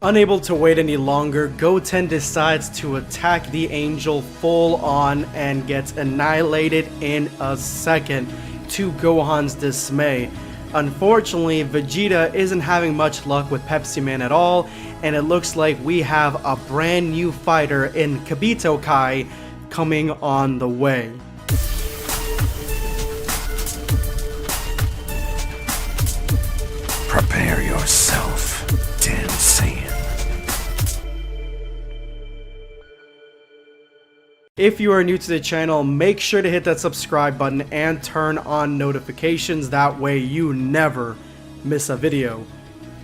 Unable to wait any longer, Goten decides to attack the angel full on and gets annihilated in a second, to Gohan's dismay. Unfortunately, Vegeta isn't having much luck with Pepsi Man at all, and it looks like we have a brand new fighter in Kibito Kai coming on the way. Prepare yourself, Dan Saiyan. If you are new to the channel, make sure to hit that subscribe button and turn on notifications, that way you never miss a video.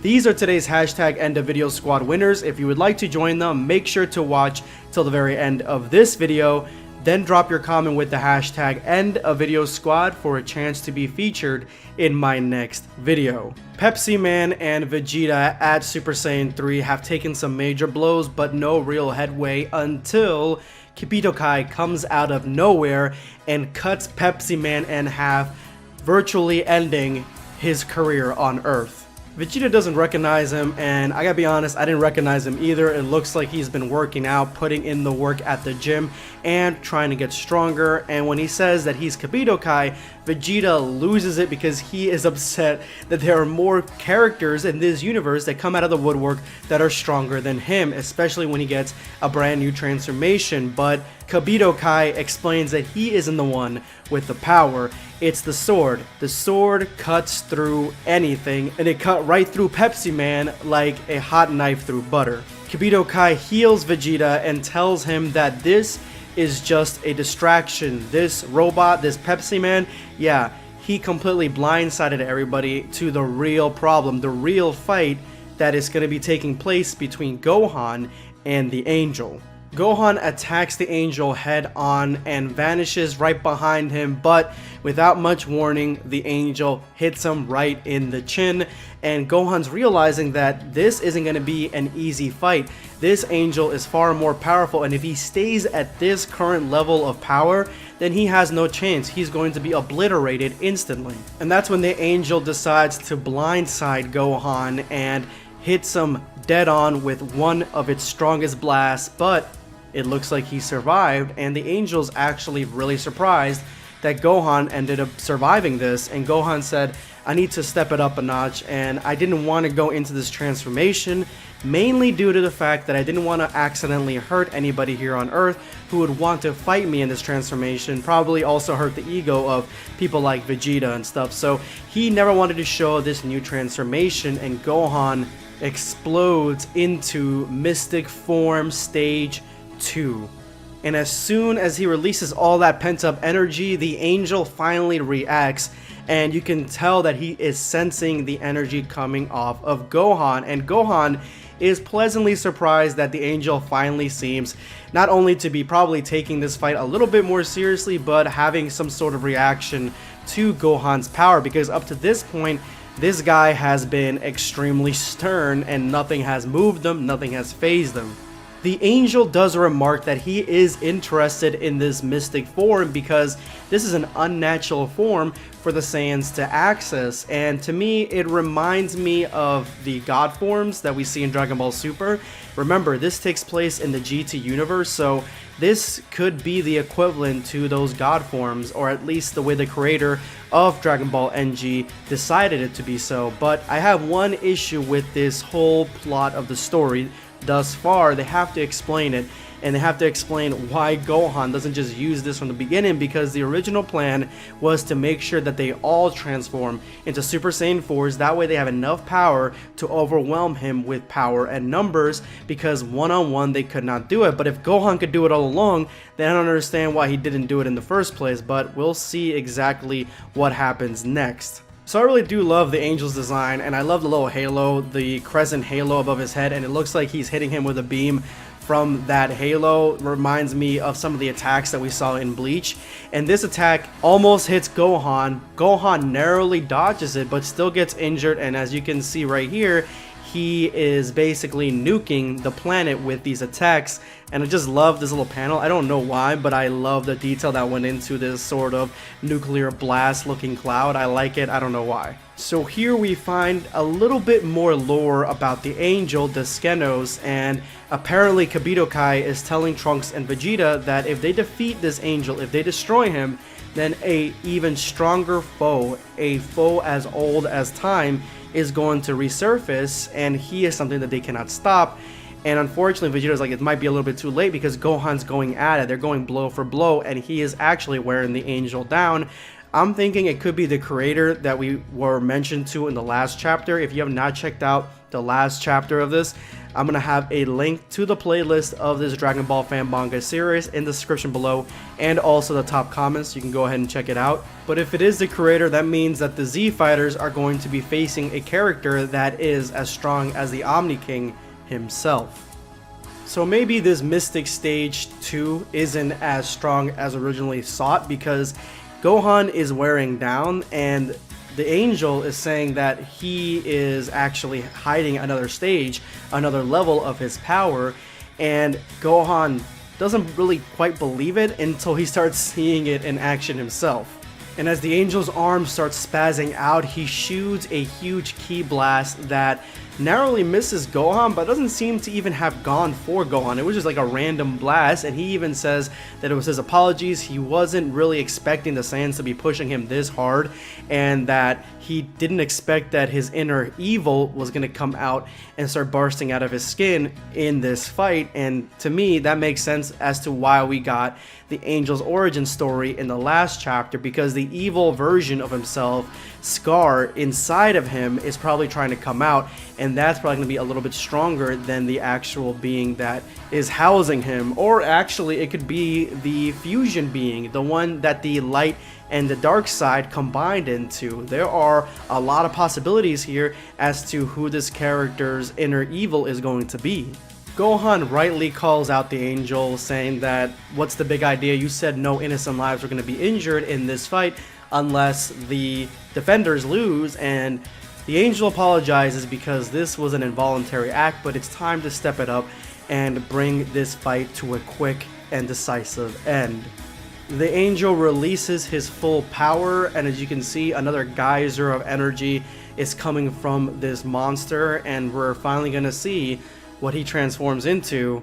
These are today's hashtag end of video squad winners. If you would like to join them, make sure to watch till the very end of this video, then drop your comment with the hashtag end of video squad for a chance to be featured in my next video. Pepsi Man and Vegeta at Super Saiyan 3 have taken some major blows, but no real headway until Kibito Kai comes out of nowhere and cuts Pepsi Man in half, virtually ending his career on Earth. Vegeta doesn't recognize him, and I gotta be honest, I didn't recognize him either. It looks like he's been working out, putting in the work at the gym, and trying to get stronger. And when he says that he's Kibito Kai, Vegeta loses it because he is upset that there are more characters in this universe that come out of the woodwork that are stronger than him, especially when he gets a brand new transformation. But Kibito Kai explains that he isn't the one with the power, it's the sword. The sword cuts through anything, and it cut right through Pepsi Man like a hot knife through butter. Kibito Kai heals Vegeta and tells him that this is just a distraction. This robot, this Pepsi Man, yeah, he completely blindsided everybody to the real problem, the real fight that is going to be taking place between Gohan and the Angel. Gohan attacks the Angel head on and vanishes right behind him, but without much warning, the Angel hits him right in the chin, and Gohan's realizing that this isn't going to be an easy fight. This Angel is far more powerful, and if he stays at this current level of power, then he has no chance. He's going to be obliterated instantly. And that's when the Angel decides to blindside Gohan and hits him dead on with one of its strongest blasts, but it looks like he survived, and the Angel's actually really surprised that Gohan ended up surviving this. And Gohan said, I need to step it up a notch, and I didn't want to go into this transformation mainly due to the fact that I didn't want to accidentally hurt anybody here on Earth who would want to fight me in this transformation, probably also hurt the ego of people like Vegeta and stuff. So he never wanted to show this new transformation, and Gohan explodes into Mystic Form Stage 2. And as soon as he releases all that pent-up energy, the Angel finally reacts, and you can tell that he is sensing the energy coming off of Gohan, and Gohan is pleasantly surprised that the Angel finally seems not only to be probably taking this fight a little bit more seriously, but having some sort of reaction to Gohan's power, because up to this point, this guy has been extremely stern and nothing has moved him, nothing has fazed him. The Angel does remark that he is interested in this mystic form because this is an unnatural form for the Saiyans to access, and to me it reminds me of the God forms that we see in Dragon Ball Super. Remember, this takes place in the GT universe, so this could be the equivalent to those God forms, or at least the way the creator of Dragon Ball NG decided it to be so. But I have one issue with this whole plot of the story thus far. They have to explain it, and they have to explain why Gohan doesn't just use this from the beginning, because the original plan was to make sure that they all transform into Super Saiyan 4s. That way they have enough power to overwhelm him with power and numbers, because one-on-one they could not do it. But if Gohan could do it all along, then I don't understand why he didn't do it in the first place, but we'll see exactly what happens next. So I really do love the Angel's design, and I love the little halo, the crescent halo above his head, and it looks like he's hitting him with a beam from that halo. Reminds me of some of the attacks that we saw in Bleach, and this attack almost hits Gohan. Gohan narrowly dodges it, but still gets injured, and as you can see right here, he is basically nuking the planet with these attacks. And I just love this little panel. I don't know why, but I love the detail that went into this sort of nuclear blast looking cloud. I like it. I don't know why. So here we find a little bit more lore about the angel, the Skenos, and apparently Kabutokai is telling Trunks and Vegeta that if they defeat this angel, if they destroy him, then a even stronger foe, a foe as old as time, is going to resurface, and he is something that they cannot stop. And unfortunately, Vegeta's like, it might be a little bit too late because Gohan's going at it. They're going blow for blow, and he is actually wearing the angel down. I'm thinking it could be the creator that we were mentioned to in the last chapter. If you have not checked out the last chapter of this, I'm going to have a link to the playlist of this Dragon Ball fan manga series in the description below, and also the top comments. You can go ahead and check it out. But if it is the creator, that means that the Z Fighters are going to be facing a character that is as strong as the Omni King himself. So maybe this Mystic Stage 2 isn't as strong as originally thought, because Gohan is wearing down and the angel is saying that he is actually hiding another stage, another level of his power, and Gohan doesn't really quite believe it until he starts seeing it in action himself. And as the angel's arm starts spazzing out, he shoots a huge ki blast that narrowly misses Gohan, but doesn't seem to even have gone for Gohan. It was just like a random blast, and he even says that it was his apologies. He wasn't really expecting the Saiyans to be pushing him this hard, and that he didn't expect that his inner evil was going to come out and start bursting out of his skin in this fight. And to me, that makes sense as to why we got the angel's origin story in the last chapter, because the evil version of himself, Scar, inside of him is probably trying to come out, and that's probably going to be a little bit stronger than the actual being that is housing him. Or actually, it could be the fusion being, the one that the light and the dark side combined into. There are a lot of possibilities here as to who this character's inner evil is going to be. Gohan rightly calls out the angel, saying that, what's the big idea? You said no innocent lives were going to be injured in this fight unless the defenders lose, and the angel apologizes because this was an involuntary act, but it's time to step it up and bring this fight to a quick and decisive end. The angel releases his full power, and as you can see, another geyser of energy is coming from this monster, and we're finally going to see what he transforms into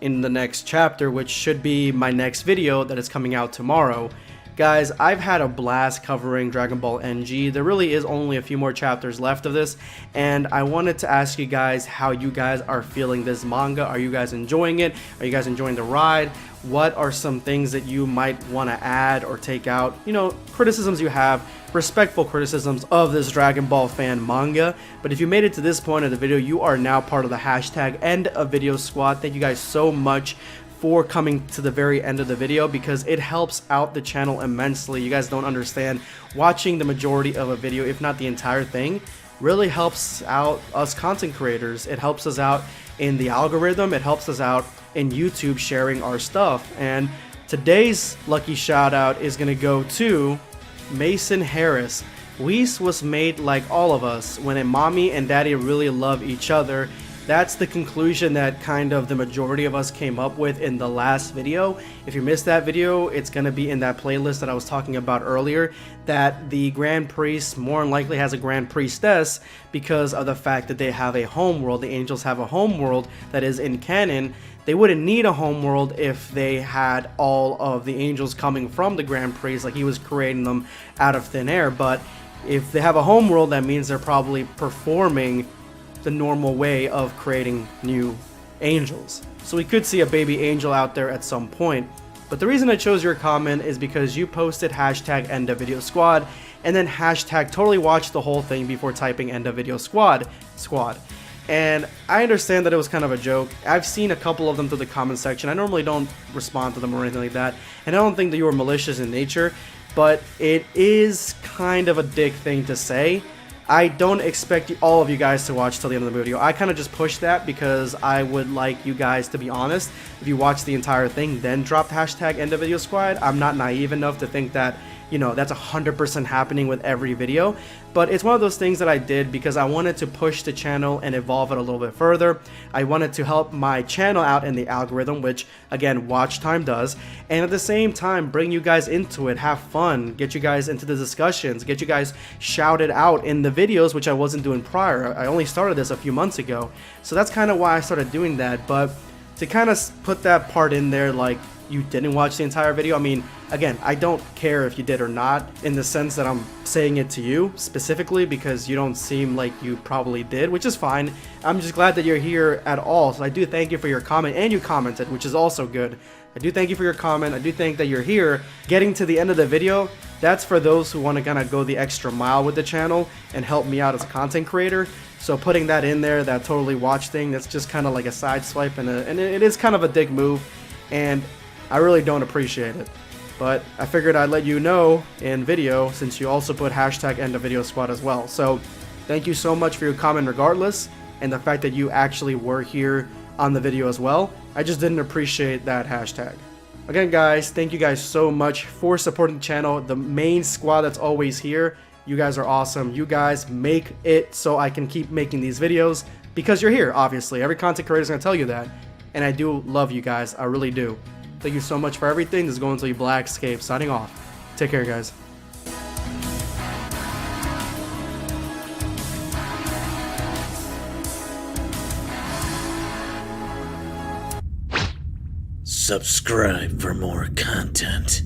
in the next chapter, which should be my next video that is coming out tomorrow. Guys, I've had a blast covering Dragon Ball NG. There really is only a few more chapters left of this, and I wanted to ask you guys how you guys are feeling this manga. Are you guys enjoying it? Are you guys enjoying the ride? What are some things that you might want to add or take out? You know, criticisms you have, respectful criticisms of this Dragon Ball fan manga. But if you made it to this point of the video, you are now part of the hashtag End of Video Squad. Thank you guys so much for coming to the very end of the video, because it helps out the channel immensely. You guys don't understand, watching the majority of a video, if not the entire thing, really helps out us content creators. It helps us out in the algorithm, it helps us out in YouTube sharing our stuff. And today's lucky shout out is gonna go to Mason Harris. Whis was made like all of us, when a mommy and daddy really love each other. That's the conclusion that kind of the majority of us came up with in the last video. If you missed that video, it's going to be in that playlist that I was talking about earlier, that the Grand Priest more than likely has a Grand Priestess because of the fact that they have a home world. The angels have a home world that is in canon. They wouldn't need a home world if they had all of the angels coming from the Grand Priest, like he was creating them out of thin air. But if they have a home world, that means they're probably performing the normal way of creating new angels. So we could see a baby angel out there at some point. But the reason I chose your comment is because you posted hashtag End of Video Squad and then hashtag totally watch the whole thing before typing End of Video Squad. And I understand that it was kind of a joke. I've seen a couple of them through the comment section. I normally don't respond to them or anything like that, and I don't think that you were malicious in nature, but it is kind of a dick thing to say. I don't expect all of you guys to watch till the end of the video. I kind of just pushed that because I would like you guys to be honest. If you watch the entire thing, then drop hashtag End of Video Squad. I'm not naive enough to think that that's 100% happening with every video, but it's one of those things that I did because I wanted to push the channel and evolve it a little bit further. I wanted to help my channel out in the algorithm, which again, watch time does, and at the same time bring you guys into it, have fun, get you guys into the discussions, get you guys shouted out in the videos, which I wasn't doing prior. I only started this a few months ago, so that's kind of why I started doing that. But to kind of put that part in there, like you didn't watch the entire video, I mean, again, I don't care if you did or not, in the sense that I'm saying it to you specifically because you don't seem like you probably did, which is fine. I'm just glad that you're here at all. So I do thank you for your comment, and you commented, which is also good. I do thank you for your comment. I do think that you're here. Getting to the end of the video, that's for those who want to kind of go the extra mile with the channel and help me out as a content creator. So putting that in there, that totally watch thing, that's just kind of like a side swipe, and it is kind of a dick move, and I really don't appreciate it. But I figured I'd let you know in video, since you also put hashtag end of video squad as well. So thank you so much for your comment regardless, and the fact that you actually were here on the video as well. I just didn't appreciate that hashtag. Again guys, thank you guys so much for supporting the channel, the main squad that's always here. You guys are awesome. You guys make it so I can keep making these videos because you're here, obviously. Every content creator is going to tell you that. And I do love you guys. I really do. Thank you so much for everything. This is going to you, BlackScape, signing off. Take care, guys. Subscribe for more content.